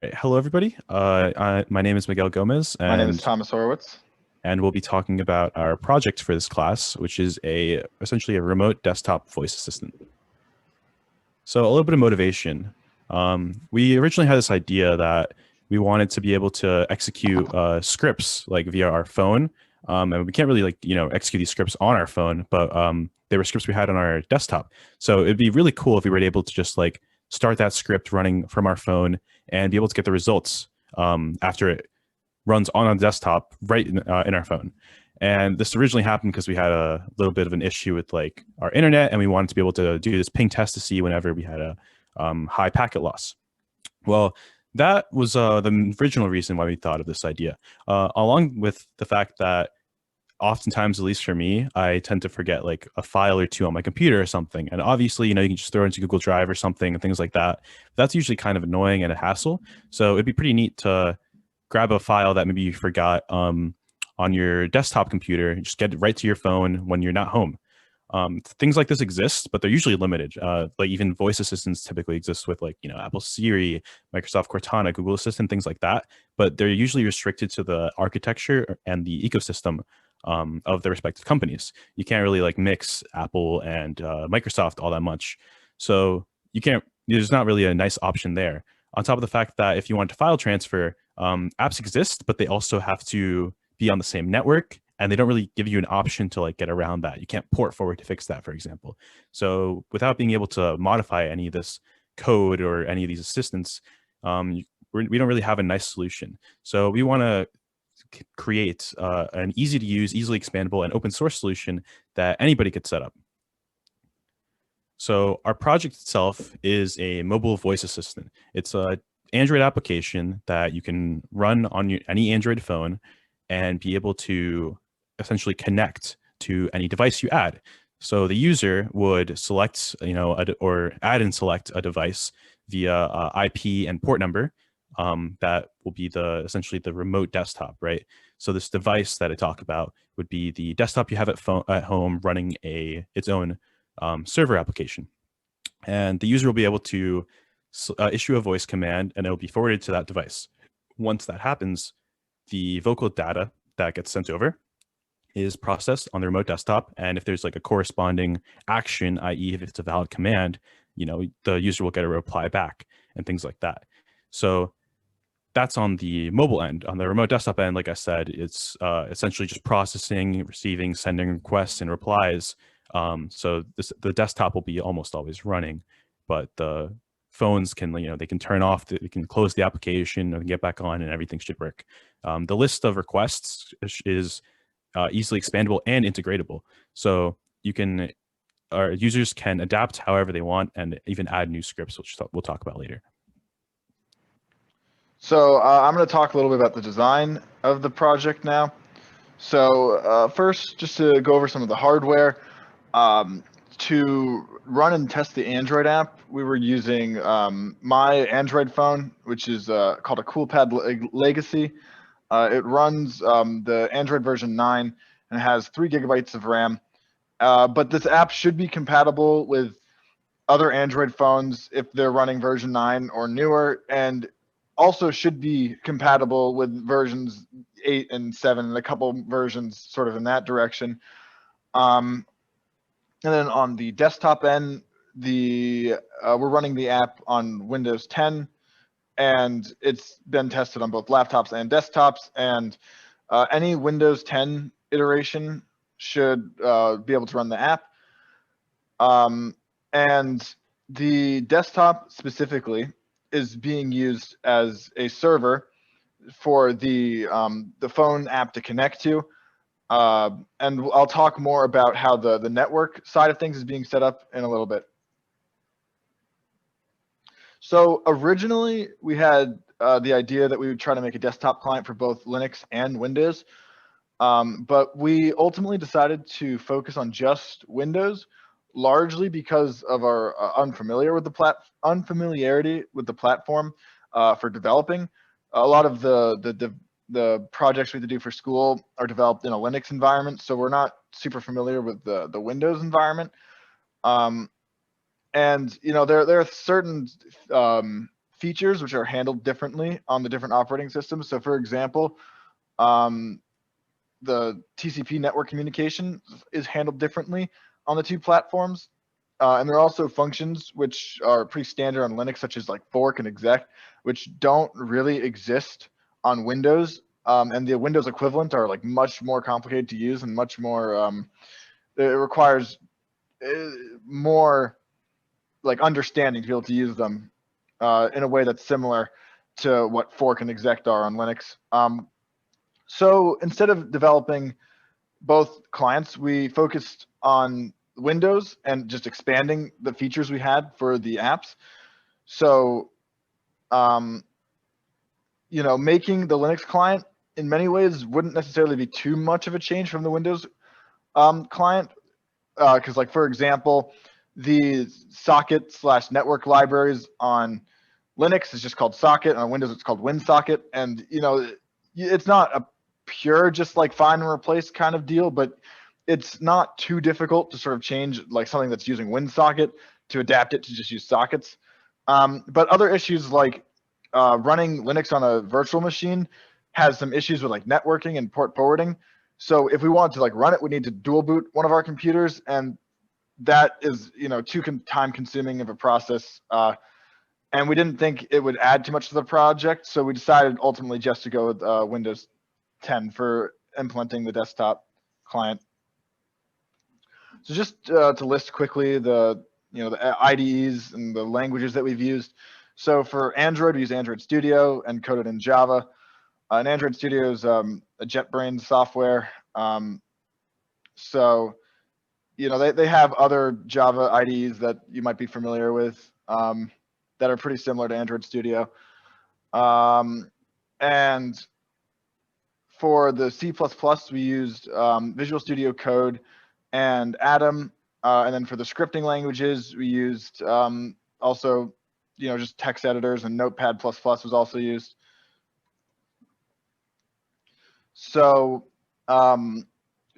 Hello, everybody. My name is Miguel Gomez, My name is and Thomas Horowitz. we'll be talking about our project for this class, which is essentially a remote desktop voice assistant. So a little bit of motivation. We originally had this idea that we wanted to be able to execute scripts like via our phone, and we can't really execute these scripts on our phone, but they were scripts we had on our desktop. So it'd be really cool if we were able to just like start that script running from our phone and be able to get the results after it runs on a desktop right in our phone. And this originally happened because we had a little bit of an issue with like our internet, and we wanted to be able to do this ping test to see whenever we had a high packet loss. Well, that was the original reason why we thought of this idea, along with the fact that oftentimes, at least for me, I tend to forget like a file or two on my computer or something. And obviously, you can just throw it into Google Drive or something and things like that. That's usually kind of annoying and a hassle. So it'd be pretty neat to grab a file that maybe you forgot on your desktop computer and just get it right to your phone when you're not home. Things like this exist, but they're usually limited. Like even voice assistants typically exist with Apple Siri, Microsoft Cortana, Google Assistant, things like that. But they're usually restricted to the architecture and the ecosystem of the respective companies. You can't really like mix Apple and Microsoft all that much. So you can't. There's not really a nice option there. On top of the fact that if you want to file transfer, apps exist, but they also have to be on the same network, and they don't really give you an option to like get around that. You can't port forward to fix that, for example. So without being able to modify any of this code or any of these assistants, we don't really have a nice solution. So we want to create an easy to use, easily expandable, and open source solution that anybody could set up. So our project itself is a mobile voice assistant. It's a Android application that you can run on any Android phone and be able to essentially connect to any device you add. So the user would select, or add and select a device via IP and port number. That will be essentially the remote desktop, right? So this device that I talk about would be the desktop you have at home running its own server application. And the user will be able to issue a voice command, and it will be forwarded to that device. Once that happens, the vocal data that gets sent over is processed on the remote desktop. And if there's like a corresponding action, i.e., if it's a valid command, the user will get a reply back and things like that. So that's on the mobile end. On the remote desktop end, like I said, it's essentially just processing, receiving, sending requests and replies. So the desktop will be almost always running, but the phones can, they can turn off, they can close the application and get back on, and everything should work. The list of requests is easily expandable and integratable. So our users can adapt however they want and even add new scripts, which we'll talk about later. So I'm going to talk a little bit about the design of the project now. So first, just to go over some of the hardware. To run and test the Android app, we were using my Android phone, which is called a CoolPad Legacy. It runs the Android version 9 and has 3 gigabytes of RAM. But this app should be compatible with other Android phones if they're running version 9 or newer, and also should be compatible with versions 8 and 7 and a couple versions sort of in that direction. And then on the desktop end, we're running the app on Windows 10, and it's been tested on both laptops and desktops. And any Windows 10 iteration should be able to run the app. And the desktop specifically is being used as a server for the phone app to connect to. And I'll talk more about how the network side of things is being set up in a little bit. So originally we had the idea that we would try to make a desktop client for both Linux and Windows. But we ultimately decided to focus on just Windows, largely because of our unfamiliarity with the platform for developing. A lot of the projects we have to do for school are developed in a Linux environment, so we're not super familiar with the Windows environment. And there are certain features which are handled differently on the different operating systems. So for example, the TCP network communication is handled differently on the two platforms. And there are also functions which are pretty standard on Linux, such as like fork and exec, which don't really exist on Windows. And the Windows equivalent are like much more complicated to use and much more, it requires more like understanding to be able to use them in a way that's similar to what fork and exec are on Linux. So instead of developing both clients, we focused on Windows and just expanding the features we had for the apps. So, making the Linux client in many ways wouldn't necessarily be too much of a change from the Windows client. Because like, for example, the socket/network libraries on Linux is just called socket, and on Windows it's called WinSocket. And, it's not a pure just like find and replace kind of deal, but it's not too difficult to sort of change like something that's using WinSocket to adapt it to just use sockets. But other issues like running Linux on a virtual machine has some issues with like networking and port forwarding. So if we wanted to like run it, we need to dual boot one of our computers, and that is too time consuming of a process. And we didn't think it would add too much to the project, so we decided ultimately just to go with Windows 10 for implementing the desktop client. So just to list quickly the IDEs and the languages that we've used. So for Android, we use Android Studio and coded in Java. And Android Studio is a JetBrains software. So they have other Java IDEs that you might be familiar with that are pretty similar to Android Studio. And for the C++, we used Visual Studio Code and Atom. And then for the scripting languages, we used also, just text editors, and Notepad++ was also used. So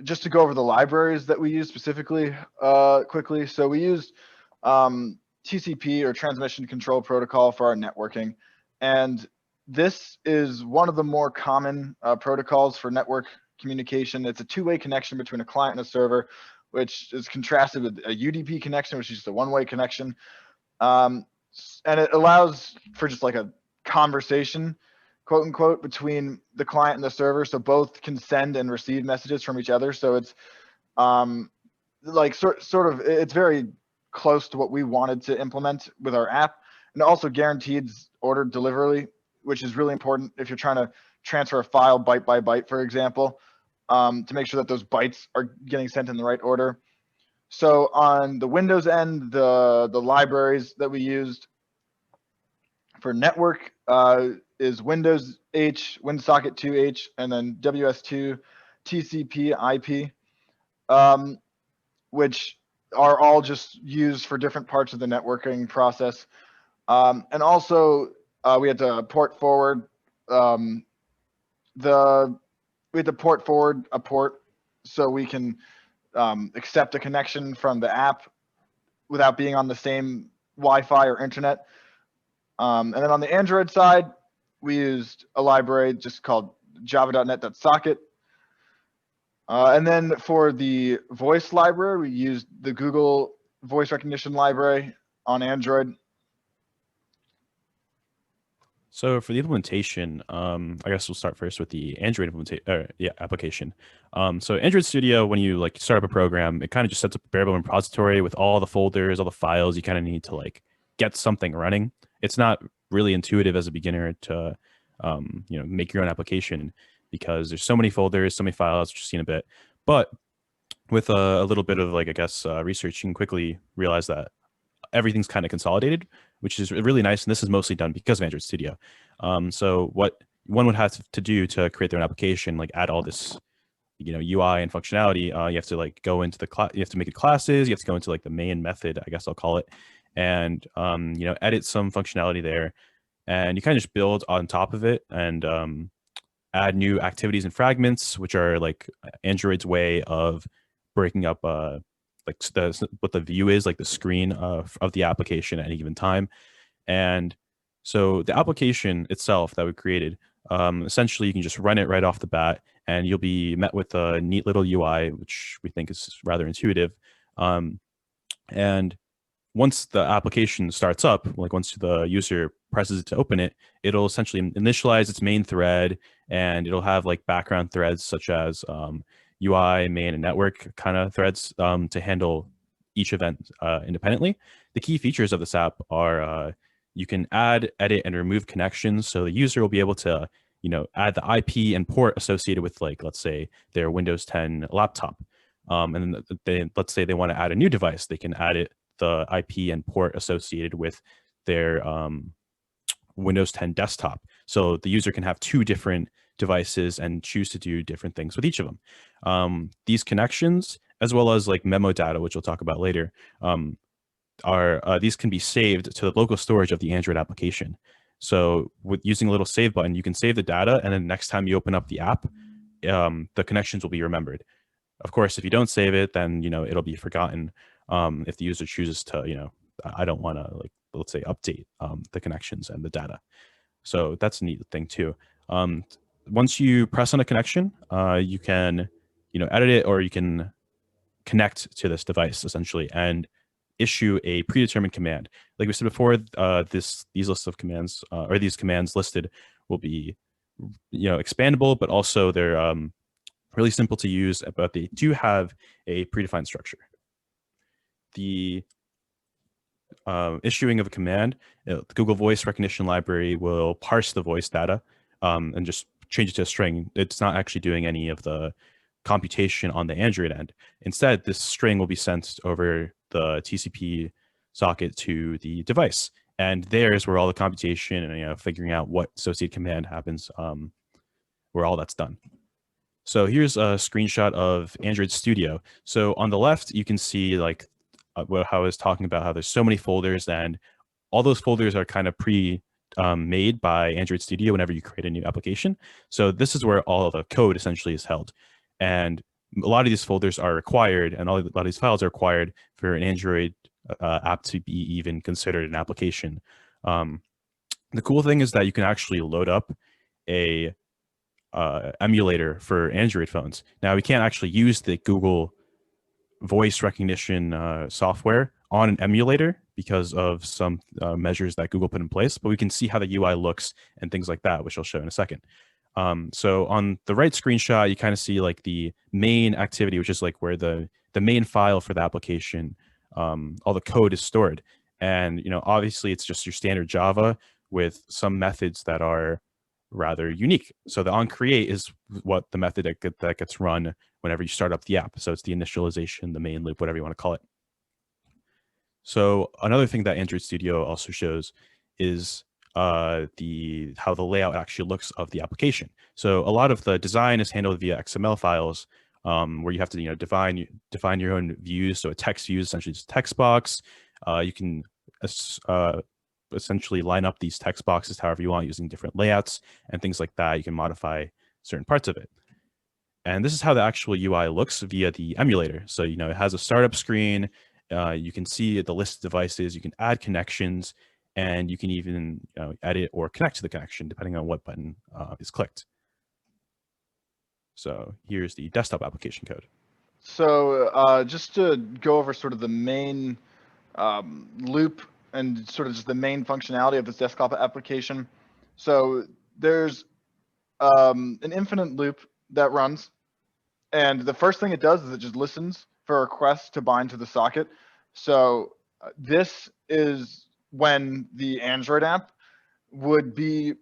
just to go over the libraries that we use specifically quickly. So we used TCP, or Transmission Control Protocol, for our networking. And this is one of the more common protocols for network communication. It's a two-way connection between a client and a server, which is contrasted with a UDP connection, which is just a one-way connection. And it allows for just like a conversation, quote unquote, between the client and the server, so both can send and receive messages from each other. So it's like sort of it's very close to what we wanted to implement with our app, and also guaranteed ordered delivery, which is really important if you're trying to transfer a file byte by byte, for example, to make sure that those bytes are getting sent in the right order. So on the Windows end, the libraries that we used for network is Windows H, WinSocket 2H, and then WS2 TCP IP, which are all just used for different parts of the networking process. And also we had to port forward a port so we can accept a connection from the app without being on the same Wi-Fi or internet. And then on the Android side, we used a library just called java.net.socket. And then for the voice library, we used the Google voice recognition library on Android. So for the implementation, I guess we'll start first with the Android application. So Android Studio, when you like start up a program, it kind of just sets up a bare bone repository with all the folders, all the files you kind of need to like get something running. It's not really intuitive as a beginner to make your own application, because there's so many folders, so many files, which you've seen a bit. But with a little bit of research, you can quickly realize that everything's kind of consolidated, which is really nice. And this is mostly done because of Android Studio. So what one would have to do to create their own application, like add all this, UI and functionality, you have to like go into the class, you have to make it classes, you have to go into like the main method, I guess I'll call it, and edit some functionality there. And you kind of just build on top of it and add new activities and fragments, which are like Android's way of breaking up what the view is, like the screen of the application at any given time. And So the application itself that we created, essentially you can just run it right off the bat, and you'll be met with a neat little UI, which we think is rather intuitive. And once the application starts up, like once the user presses it to open it, it'll essentially initialize its main thread, and it'll have like background threads such as UI, main, and network kind of threads to handle each event independently. The key features of this app are you can add, edit, and remove connections. So the user will be able to, add the IP and port associated with, like, let's say their Windows 10 laptop. And then let's say they want to add a new device, they can add the IP and port associated with their Windows 10 desktop. So the user can have two different devices and choose to do different things with each of them. These connections, as well as like memo data, which we'll talk about later, these can be saved to the local storage of the Android application. So with using a little save button, you can save the data, and then next time you open up the app, the connections will be remembered. Of course, if you don't save it, then it'll be forgotten. If the user chooses to, I don't want to, like, let's say, update the connections and the data. So that's a neat thing too. Once you press on a connection, you can, edit it, or you can connect to this device essentially and issue a predetermined command. Like we said before, these lists of commands or these commands listed will be, expandable, but also they're really simple to use, but they do have a predefined structure. The issuing of a command, the Google Voice Recognition Library will parse the voice data and just change it to a string. It's not actually doing any of the computation on the Android end. Instead, this string will be sent over the TCP socket to the device, and there's where all the computation and figuring out what associated command happens, where all that's done. So here's a screenshot of Android Studio. So on the left, you can see like how I was talking about how there's so many folders, and all those folders are kind of made by Android Studio whenever you create a new application. So this is where all of the code essentially is held. And a lot of these folders are required, and a lot of these files are required for an Android app to be even considered an application. The cool thing is that you can actually load up a emulator for Android phones. Now, we can't actually use the Google voice recognition software on an emulator because of some measures that Google put in place, but we can see how the UI looks and things like that, which I'll show in a second. So on the right screenshot, you kind of see like the main activity, which is like where the main file for the application, all the code is stored. And, obviously it's just your standard Java with some methods that are rather unique. So the onCreate is what the method that gets run whenever you start up the app. So it's the initialization, the main loop, whatever you want to call it. So another thing that Android Studio also shows is how the layout actually looks of the application. So a lot of the design is handled via XML files, where you have to define your own views. So a text view is essentially just a text box. You can essentially line up these text boxes however you want using different layouts and things like that. You can modify certain parts of it. And this is how the actual UI looks via the emulator. So, it has a startup screen. You can see the list of devices. You can add connections, and you can even edit or connect to the connection depending on what button is clicked. So here's the desktop application code. So just to go over sort of the main loop and sort of just the main functionality of this desktop application. So there's an infinite loop that runs, and the first thing it does is it just listens for requests to bind to the socket. So this is when the Android app would be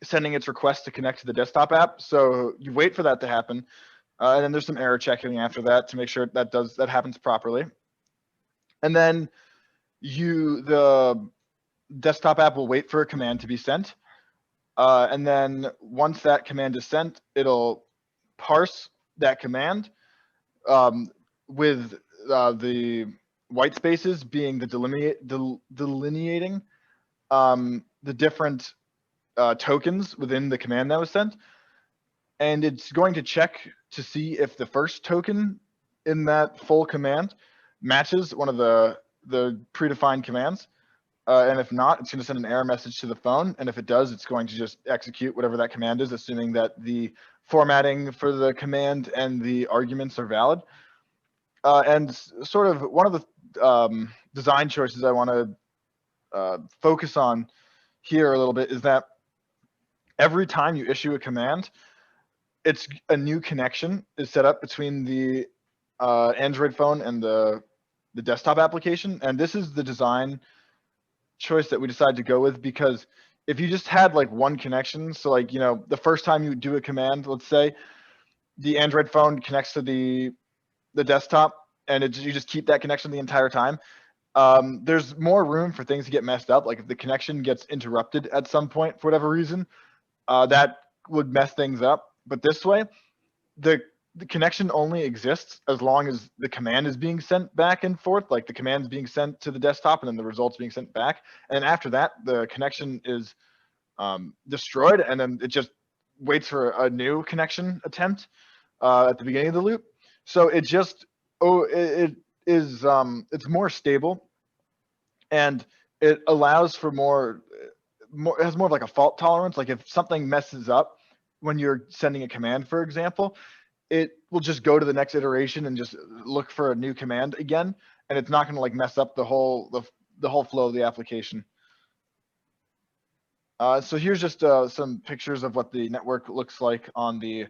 sending its request to connect to the desktop app. So you wait for that to happen, and then there's some error checking after that to make sure that happens properly. And then the desktop app will wait for a command to be sent. And then once that command is sent, it'll parse that command with the white spaces being the delineating the different tokens within the command that was sent. And it's going to check to see if the first token in that full command matches one of the predefined commands. and if not, it's going to send an error message to the phone. And if it does, it's going to just execute whatever that command is, assuming that the formatting for the command and the arguments are valid. And sort of one of the design choices I want to focus on here a little bit is that every time you issue a command, it's a new connection is set up between the Android phone and the desktop application. And this is the design choice that we decided to go with, because if you just had like one connection, so like, you know, the first time you do a command, let's say the Android phone connects to the desktop, and you just keep that connection the entire time, there's more room for things to get messed up. Like if the connection gets interrupted at some point for whatever reason, that would mess things up. But this way, the connection only exists as long as the command is being sent back and forth, like the command's being sent to the desktop and then the results being sent back. And after that, the connection is destroyed, and then it just waits for a new connection attempt at the beginning of the loop. So it just, it's more stable, and it allows for more, it has more of like a fault tolerance. Like if something messes up when you're sending a command, for example, it will just go to the next iteration and just look for a new command again, and it's not going to like mess up the whole flow of the application. So here's just some pictures of what the network looks like on the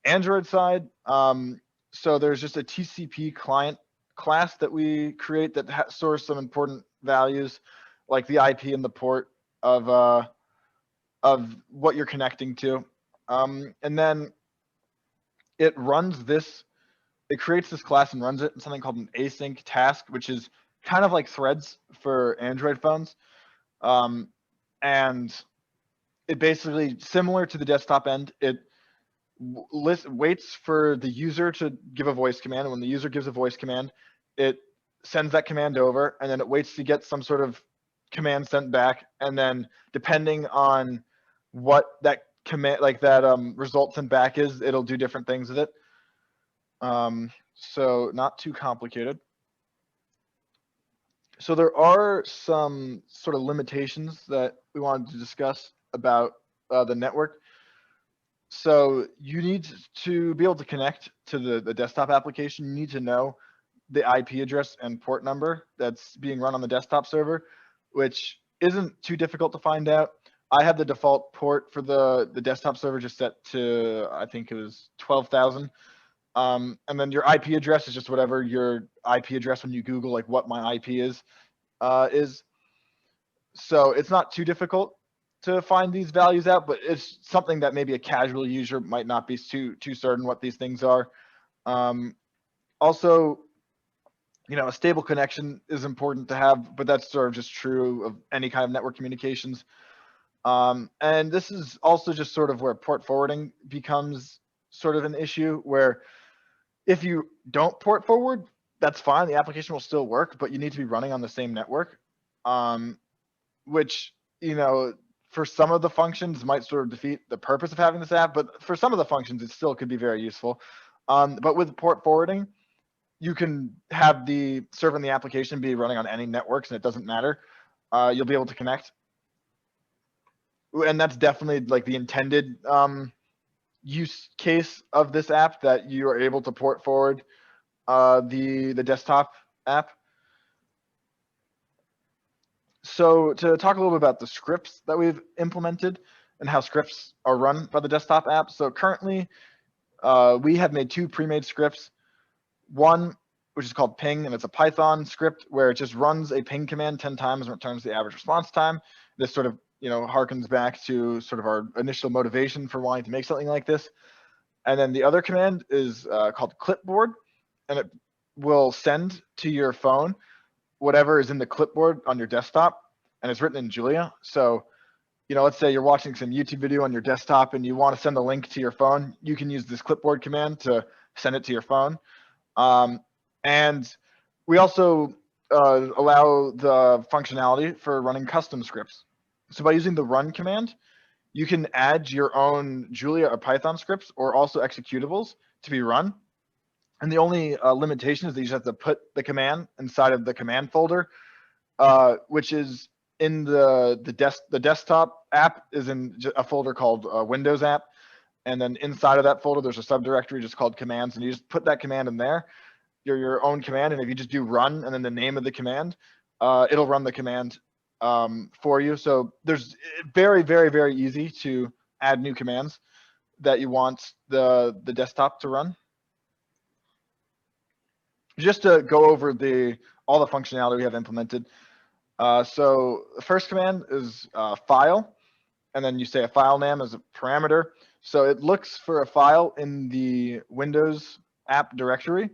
Android side. So there's just a TCP client class that we create that stores some important values, like the IP and the port of what you're connecting to, and then it runs this. It creates this class and runs it in something called an async task, which is kind of like threads for Android phones, and it basically, similar to the desktop end, it waits for the user to give a voice command. And when the user gives a voice command, it sends that command over, and then it waits to get some sort of command sent back. And then depending on what that command, like that result sent back is, it'll do different things with it. So not too complicated. So there are some sort of limitations that we wanted to discuss about the network. So you need to be able to connect to the desktop application. You need to know the IP address and port number that's being run on the desktop server, which isn't too difficult to find out. I have the default port for the desktop server just set to, I think it was 12,000. And then your IP address is just whatever your IP address when you Google like what my IP is. So it's not too difficult to find these values out, but it's something that maybe a casual user might not be too certain what these things are. Also, you know, a stable connection is important to have, but that's sort of just true of any kind of network communications. And this is also just sort of where port forwarding becomes sort of an issue, where if you don't port forward, that's fine. The application will still work, but you need to be running on the same network, which, you know, for some of the functions might sort of defeat the purpose of having this app, but for some of the functions, it still could be very useful. But with port forwarding, you can have the server and the application be running on any networks, and it doesn't matter. You'll be able to connect. And that's definitely like the intended use case of this app, that you are able to port forward the desktop app. So to talk a little bit about the scripts that we've implemented and how scripts are run by the desktop app. So currently, we have made two pre-made scripts. One, which is called ping, and it's a Python script where it just runs a ping command 10 times and returns the average response time. This sort of, you know, harkens back to sort of our initial motivation for wanting to make something like this. And then the other command is called clipboard, and it will send to your phone whatever is in the clipboard on your desktop, and it's written in Julia. So, you know, let's say you're watching some YouTube video on your desktop and you want to send a link to your phone, you can use this clipboard command to send it to your phone. And we also allow the functionality for running custom scripts. So by using the run command, you can add your own Julia or Python scripts, or also executables, to be run. And the only limitation is that you just have to put the command inside of the command folder, which is in the desktop app is in a folder called Windows app, and then inside of that folder there's a subdirectory just called commands, and you just put that command in there, your own command, and if you just do run and then the name of the command, it'll run the command for you. So there's very, very, very easy to add new commands that you want the desktop to run. Just to go over all the functionality we have implemented. So the first command is file, and then you say a file name as a parameter. So it looks for a file in the Windows app directory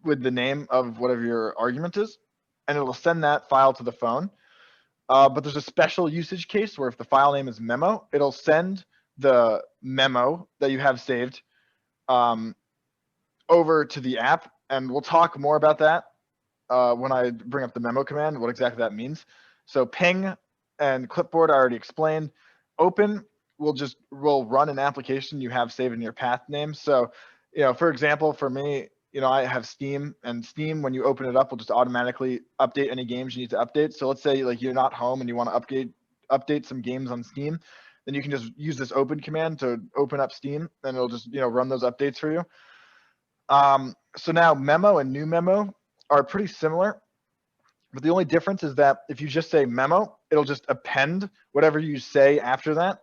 with the name of whatever your argument is, and it'll send that file to the phone. But there's a special usage case where if the file name is memo, it'll send the memo that you have saved over to the app. And we'll talk more about that when I bring up the memo command, what exactly that means. So ping and clipboard I already explained. Open will run an application you have saved in your path name. So, for example, for me, I have Steam, and Steam, when you open it up, will just automatically update any games you need to update. So let's say like you're not home and you want to update some games on Steam, then you can just use this open command to open up Steam, and it'll just run those updates for you. So now memo and new memo are pretty similar, but the only difference is that if you just say memo, it'll just append whatever you say after that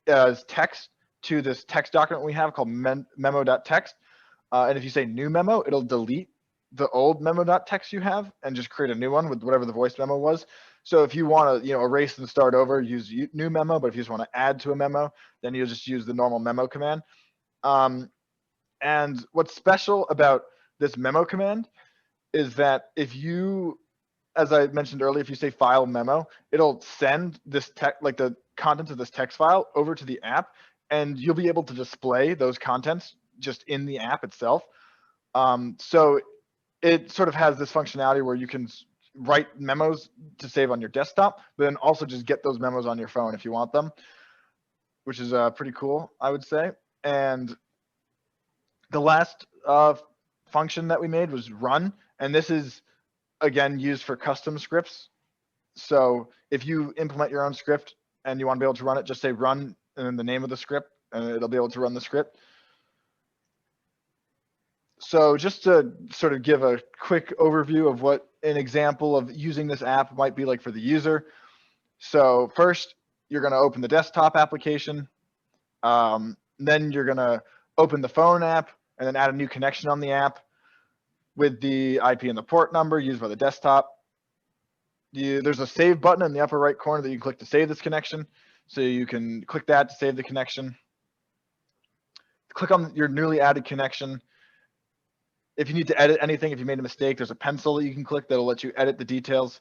as text to this text document we have called memo.txt. And if you say new memo, it'll delete the old memo.txt you have and just create a new one with whatever the voice memo was. So if you want to, erase and start over, use new memo. But if you just want to add to a memo, then you'll just use the normal memo command. And what's special about this memo command is that if you, as I mentioned earlier, if you say file memo, it'll send this text, like the contents of this text file, over to the app, and you'll be able to display those contents just in the app itself. So it sort of has this functionality where you can write memos to save on your desktop, but then also just get those memos on your phone if you want them, which is pretty cool, I would say. And the last function that we made was run, and this is again used for custom scripts. So if you implement your own script and you want to be able to run it, just say run and then the name of the script, and it'll be able to run the script. So just to sort of give a quick overview of what an example of using this app might be like for the user. So first, you're going to open the desktop application. Then you're going to open the phone app and then add a new connection on the app with the IP and the port number used by the desktop. There's a save button in the upper right corner that you can click to save this connection. So you can click that to save the connection. Click on your newly added connection. If you need to edit anything, if you made a mistake, there's a pencil that you can click that'll let you edit the details.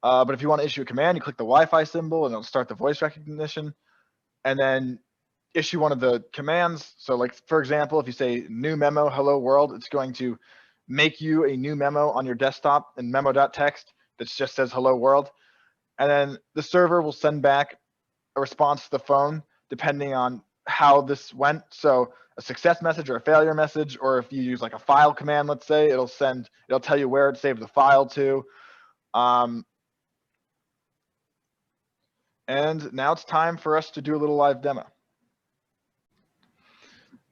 But if you want to issue a command, you click the Wi-Fi symbol and it'll start the voice recognition. And then issue one of the commands. So like, for example, if you say new memo, hello world, it's going to make you a new memo on your desktop in memo.txt that just says hello world. And then the server will send back a response to the phone depending on how this went. So a success message or a failure message, or if you use like a file command, let's say, it'll tell you where it saved the file to. And now it's time for us to do a little live demo.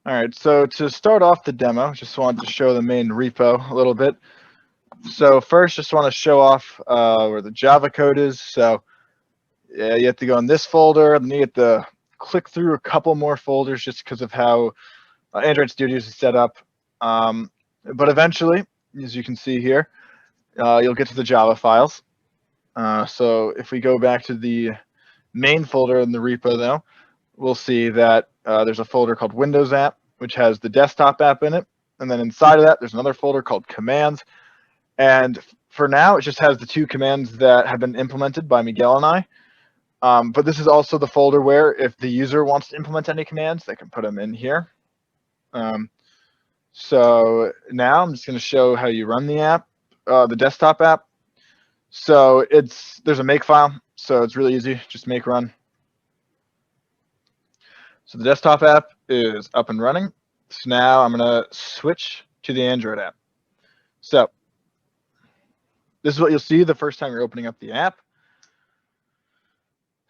All right, so to start off the demo, just wanted to show the main repo a little bit. So first, just want to show off where the Java code is. So yeah, you have to go in this folder, then you have to click through a couple more folders just because of how Android Studios is set up. But eventually, as you can see here, you'll get to the Java files. So if we go back to the main folder in the repo now, we'll see that there's a folder called Windows app, which has the desktop app in it. And then inside of that, there's another folder called commands. And for now, it just has the two commands that have been implemented by Miguel and I. But this is also the folder where if the user wants to implement any commands, they can put them in here. So now I'm just going to show how you run the app, the desktop app. So there's a make file, so it's really easy. Just make run. So the desktop app is up and running. So now I'm going to switch to the Android app. So this is what you'll see the first time you're opening up the app.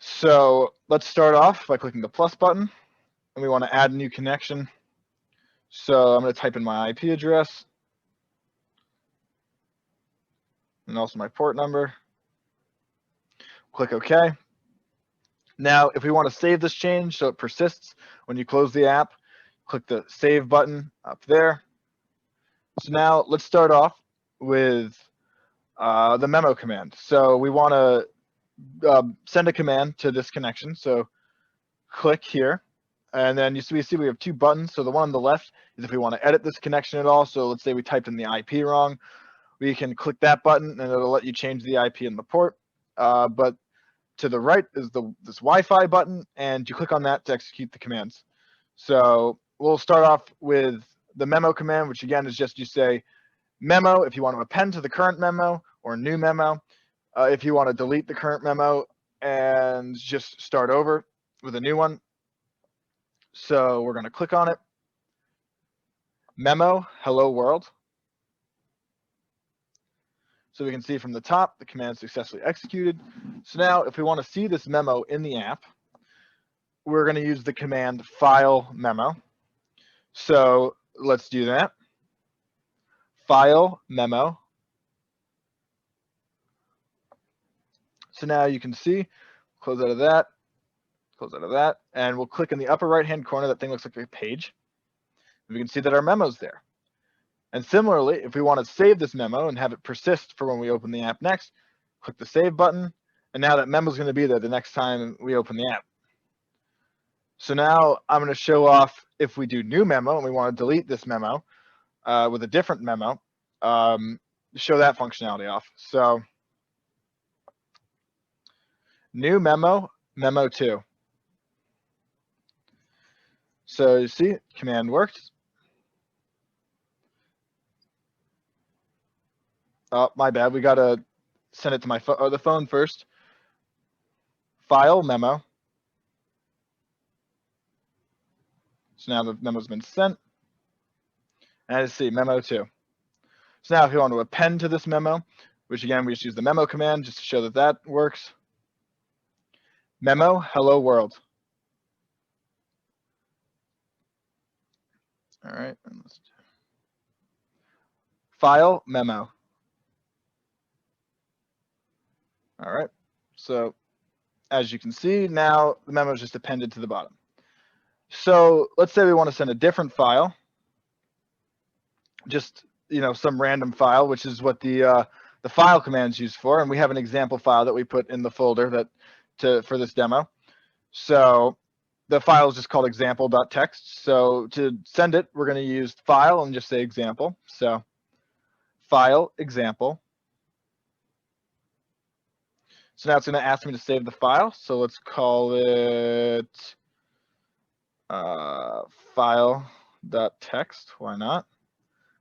So let's start off by clicking the plus button, and we want to add a new connection. So I'm going to type in my IP address and also my port number. Click OK. Now, if we want to save this change so it persists when you close the app, click the Save button up there. So now let's start off with the memo command. So we want to send a command to this connection. So click here, and then we see we have two buttons. So the one on the left is if we want to edit this connection at all. So let's say we typed in the IP wrong. We can click that button, and it'll let you change the IP in the port. But to the right is this Wi-Fi button, and you click on that to execute the commands. So we'll start off with the memo command, which again is just you say memo if you want to append to the current memo, or new memo if you want to delete the current memo and just start over with a new one. So we're going to click on it. Memo, hello world. So we can see from the top, the command successfully executed. So now if we want to see this memo in the app, we're going to use the command file memo. So let's do that. File memo. So now you can see, close out of that, and we'll click in the upper right-hand corner. That thing looks like a page. We can see that our memo's there. And similarly, if we want to save this memo and have it persist for when we open the app next, click the Save button, and now that memo is going to be there the next time we open the app. So now I'm going to show off if we do new memo and we want to delete this memo with a different memo, show that functionality off. So new memo, memo 2. So you see, command worked. Oh, my bad. We got to send it to my the phone first. File memo. So now the memo's been sent. And I see memo 2. So now if you want to append to this memo, which again, we just use the memo command just to show that that works. Memo, hello world. All right. File memo. All right. So as you can see, now the memo is just appended to the bottom. So let's say we want to send a different file, just some random file, which is what the file command is used for, and we have an example file that we put in the folder for this demo. So the file is just called example.txt. So to send it, we're going to use file and just say example. So file example. So now it's going to ask me to save the file. So let's call it file.txt. Why not?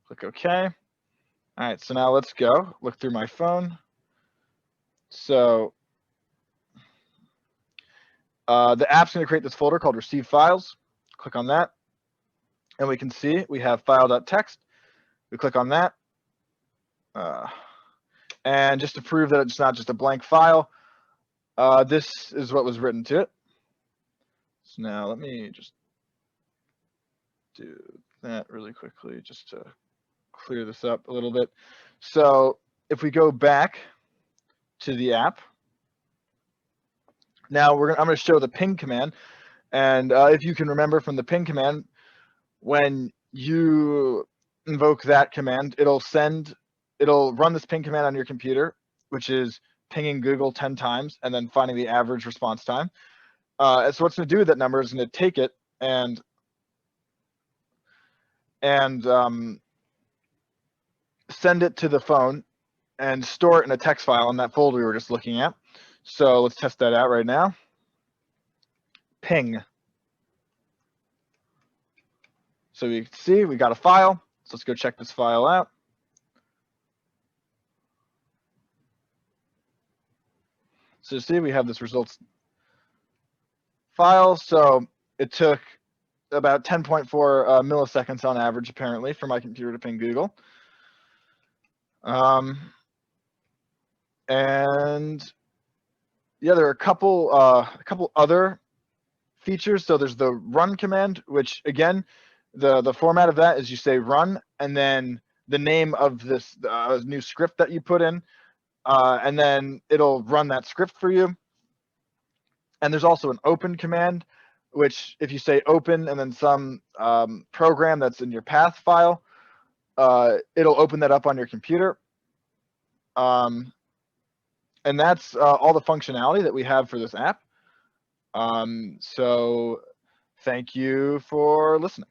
Click OK. All right, so now let's go look through my phone. So the app's going to create this folder called receive files. Click on that, and we can see we have file.txt. We click on that. And just to prove that it's not just a blank file, this is what was written to it. So now let me just do that really quickly just to clear this up a little bit. So if we go back to the app, now I'm going to show the ping command. And if you can remember from the ping command, when you invoke that command, it'll run this ping command on your computer, which is pinging Google 10 times and then finding the average response time. So what's going to do with that number is going to take it and send it to the phone and store it in a text file in that folder we were just looking at. So let's test that out right now. Ping. So you can see we got a file. So let's go check this file out. So you see we have this results file. So it took about 10.4 milliseconds on average, apparently, for my computer to ping Google. And yeah, there are a couple other features. So there's the run command, which again, the format of that is you say run and then the name of this new script that you put in, and then it'll run that script for you. And there's also an open command, which if you say open and then some program that's in your path file, it'll open that up on your computer. And that's all the functionality that we have for this app. So thank you for listening.